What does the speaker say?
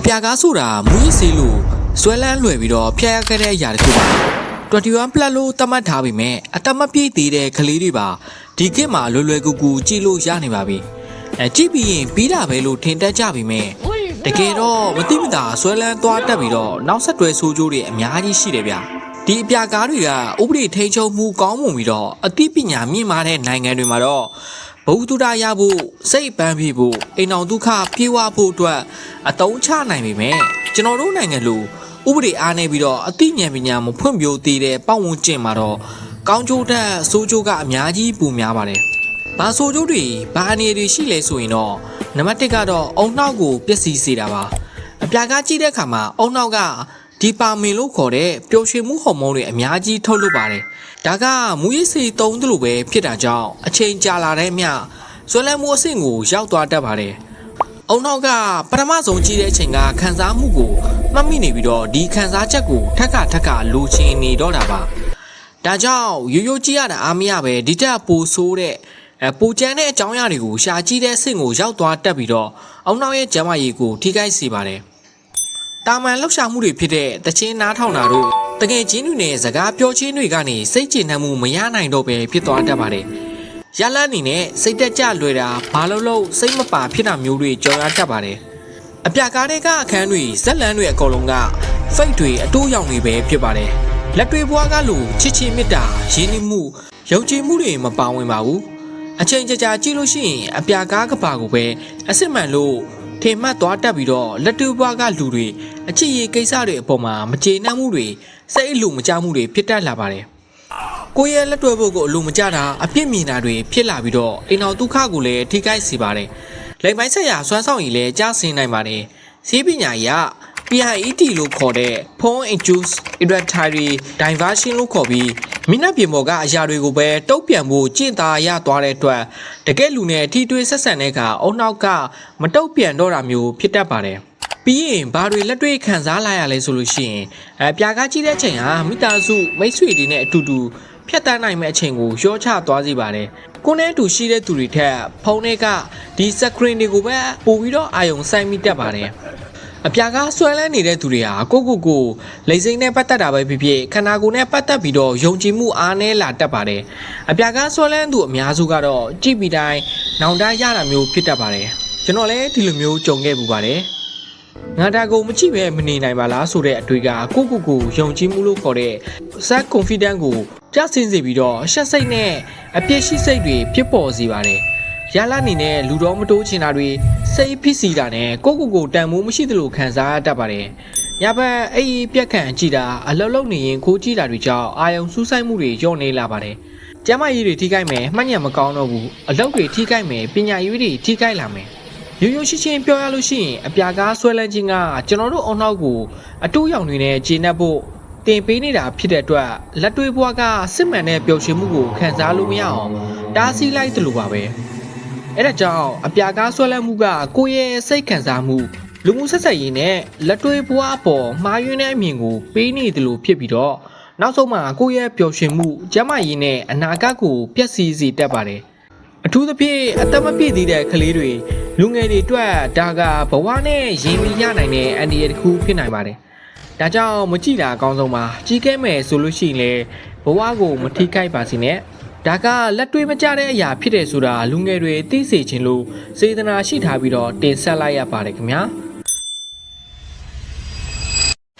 အပြာကားဆိုတာမူရစ်စေးလို့ဆွဲလန်းလွယ်ပြီးတော့ဖျက်ရခဲ့တဲ့အရာတခုပါ21 plus လို့သတ်မှတ်ထားပေမဲ့အသက်မပြည့်သေးတဲ့ကလေးတွေပါဒီခေတ်မှာလွယ်လွယ်ကူကူကြည့်လို့ရနေပါပြီကြည့်ပြီးရင်ပြီးတာပဲလို့ထင်တတ်ကြပြီမဲ့တကယ်တော့မတိမတာဆွဲလန်းသွားတတ်ပြီးတော့နောက်ဆက်တွဲဆိုးကျိုးတွေအများကြီးရှိတယ်ဗျဒီအပြာကားတွေကဥပဒေထိန်းချုပ်မှုကောင်းမွန်ပြီးတော့အသိပညာမြင့်မားတဲ့နိုင်ငံတွေမှာတော့ဘုသူဒရဖို့စိတ်ပန်းပြေဖို့အိမ်အောင်ဒုက္ခပြေဝဖို့အတွက်အတုံးချနိုင်ပေမဲ့ကျွန်တော်တို့နိုင်ငံလိုဥပဒေအားနေပြီးတော့အသိဉာဏ်ပညာမဖွံ့ဖြိုးသေးတဲ့ပတ်ဝန်းကျင်မှာတော့ကောင်းကျိုးတဲ့ဆိုးကျိုးကအများကြီးပိုများပါတယ်။ဘာဆိုးကျိုးတွေဘာအနေတွေရှိလဲဆိုရင်တော့နံပါတ်1ကတော့အုံနှောက်ကိုပျက်စီးစေတာပါ။အပြာကားကြည့်တဲ့အခါမှာအုံနှောက်ကဒီပါမင်လို့ခေါ်တဲ့ပျော်ရွှင်မှုဟော်မုန်းတွေအများကြီးထုတ်လွှတ်ပါတယ်။ဒါကမူရစ်စေသုံးသလိုပဲဖြစ်တာကြောင့်အချိန်ကြာလာတဲ့မြဆွဲလန်းမှုအဆင့်ကိုရောက်သွားတတ်ပါတယ်။အုံနောက်ကပထမဆုံးကြည့်တဲ့အချိန်ကခံစားမှုကိုမှတ်မိနေပြီးတော့ဒီခံစားချက်ကိုထက်ကလိုချင်နေတော့တာပါ။ဒါကြောင့်ရိုးကြည့်ရတာအားမရပဲဒီတက်ပိုဆိုးတဲ့ပိုကျန်းတဲ့အကြောင်းအရာတွေကိုရှာကြည့်တဲ့အဆင့်ကိုရောက်သွားတတ်ပြီးတော့အုံနောက်ရဲ့ကျန်းမာရေးကိုထိခိုက်စေပါတယ်။တာမန်လှုပ်ရှားမှုတွေဖြစ်တဲ့တချင်းနားထောင်တာတို့တကယ်ချင်းတွေနဲ့စကားပြောချင်းတွေကနေစိတ်ကျေနပ်မှုမရနိုင်တော့ပဲဖြစ်သွားတတ်ပါတယ်။ရလန်းနေနဲ့စိတ်တက်ကြလွယ်တာဘာလို့စိတ်မပါဖြစ်တာမျိုးတွေကြော်ရတတ်ပါတယ်။အပြာကားတွေကအခန်းတွေဇက်လန်းတွေအကုန်လုံးက fake တွေအတိုးရောင်တွေပဲဖြစ်ပါတယ်။လက်တွေဘွားကလို့ချစ်ချင်းမေတ္တာရင်းနှီးမှုယုံကြည်မှုတွေမပါဝင်ပါဘူး။အချိန်ကြာကြည့်လို့ရှိရင်အပြာကားကပါကိုပဲအစစ်မှန်လို့ထင်မှတ်သွားတတ်ပြီးတော့လက်တွေဘွားကလူတွေအချစ်ရည်ကိစ္စတွေအပေါ်မှာမကျေနပ်မှုတွေစိတ်အလိုမကျမှုတွေဖြစ်တတ်လာပါတယ်။ကိုယ့်ရဲ့လက်တွဲဖို့ကိုအလိုမကျတာအပြစ်မြင်တာတွေဖြစ်လာပြီးတော့အိမ်အောင်ဒုက္ခကိုလည်းထိခိုက်စေပါတယ်။လိမ်ပိုင်းဆက်ရာစွမ်းဆောင်ရည်လည်းကြားဆင်းနိုင်ပါတယ်။ဈေးပညာရ PIET လို့ခေါ်တဲ့ Phone Induced Irritatory Diversion လို့ခေါ်ပြီးမိနစ်ပြင်ပေါ်ကအရာတွေကိုပဲတုတ်ပြန်ဖို့ကျင့်သာရသွားတဲ့အတွက်တကယ်လူနဲ့ထိတွေ့ဆက်ဆံတဲ့အခါအုံနောက်ကမတုတ်ပြန်တော့တာမျိုးဖြစ်တတ်ပါတယ်။ပြီးရင်ဘာတွေလက်တွေ့ခံစားလာရလဲဆိုလို့ရှိရင်ပြာကားကြည့်တဲ့အချိန်ဟာမိသားစုမိတ်ဆွေတွေနဲ့အတူတူဖြတ်တန်းနိုင်မဲ့အချိန်ကိုရောချသွားစေပါတယ်။ကိုယ်နဲ့အတူရှိတဲ့သူတွေထက်ဖုန်းတွေကဒီ screen တွေကိုပဲပို့ပြီးတော့အာရုံစိုက်မိတတ်ပါတယ်။အပြာကားဆွဲလန်းနေတဲ့သူတွေဟာကိုလိမ့်စိမ့်နဲ့ပတ်သက်တာပဲဖြစ်ဖြစ်ခန္ဓာကိုယ်နဲ့ပတ်သက်ပြီးတော့ယုံကြည်မှုအားနည်းလာတတ်ပါတယ်။အပြာကားဆွဲလန်းသူအများစုကတော့ကြည့်ပြီးတိုင်းနောင်တရတာမျိုးဖြစ်တတ်ပါတယ်။ကျွန်တော်လည်းဒီလိုမျိုးကြုံခဲ့ပူပါတယ်။ငါဒါကိုမကြည့်ပဲမနေနိုင်ပါလားဆိုတဲ့အတွေ့ကကိုယုံကြည်မှုလို့ခေါ်တဲ့ self confidence ကိုကျဆင်းစေပြီးတော့ရှက်စိတ်နဲ့အပြစ်ရှိစိတ်တွေဖြစ်ပေါ်စေပါတယ်။ရလာနေနဲ့လူတော်မတိုးချင်တာတွေစိတ်ဖြစ်စီတာနဲ့ကိုတန်မိုးမရှိသလိုခံစားတတ်ပါတယ်။ညဘက်အဲ့ဒီပြက်ခန့်ကြည့်တာအလုံးလုံးနေရင်ခိုးကြည့်တာတွေကြောင့်အာယုံစူးစိုက်မှုတွေညော့နေလာပါတယ်။ကျမ်းမာရေးတွေထိခိုက်မယ်မှတ်ဉာဏ်မကောင်းတော့ဘူးအလုပ်တွေထိခိုက်မယ်ပညာရေးတွေထိခိုက်လာမယ်။ရိုးရှင်းရှင်းပြောရလို့ရှိရင်အပြာကားဆွဲလန်းခြင်းကကျွန်တော်တို့အုံနောက်ကိုအတူရောင်တွေနဲ့ကျေနပ်ဖို့တင်ပေးနေတာဖြစ်တဲ့အတွက်လက်တွေဘွားကစစ်မှန်တဲ့ပျော်ရွှင်မှုကိုခံစားလို့မရအောင်တားဆီးလိုက်တယ်လို့ပါပဲ။အဲ့ဒါကြောင့်အပြာကားဆွဲလန်းမှုကကိုယ့်ရဲ့စိတ်ခံစားမှုလူမှုဆက်ဆံရေးနဲ့လက်တွေဘွားအပေါ်မှားယွင်းတဲ့အမြင်ကိုပေးနေတယ်လို့ဖြစ်ပြီးတော့နောက်ဆုံးမှာကိုယ့်ရဲ့ပျော်ရွှင်မှုကျန်းမာရေးနဲ့အနာဂတ်ကိုပျက်စီးစေတတ်ပါတယ်။အထူးသဖြင့်အသက်မပြည့်သေးတဲ့ကလေးတွေလူငယ်တွေအတွက်ဒါကဘဝနဲ့ရင်းနှီးရနိုင်တဲ့အန္တရာယ်တစ်ခုဖြစ်နိုင်ပါတယ်။ဒါကြောင့်မကြည့်တာအကောင်းဆုံးပါကြီးခဲမယ်ဆိုလို့ရှိရင်လေဘဝကိုမထိခိုက်ပါစေနဲ့ဒါကလက်တွေ့မကျတဲ့အရာဖြစ်တယ်ဆိုတာလူငယ်တွေသိစေချင်လို့စေတနာရှိထားပြီးတော့တင်ဆက်လိုက်ရပါတယ်ခင်ဗျာ။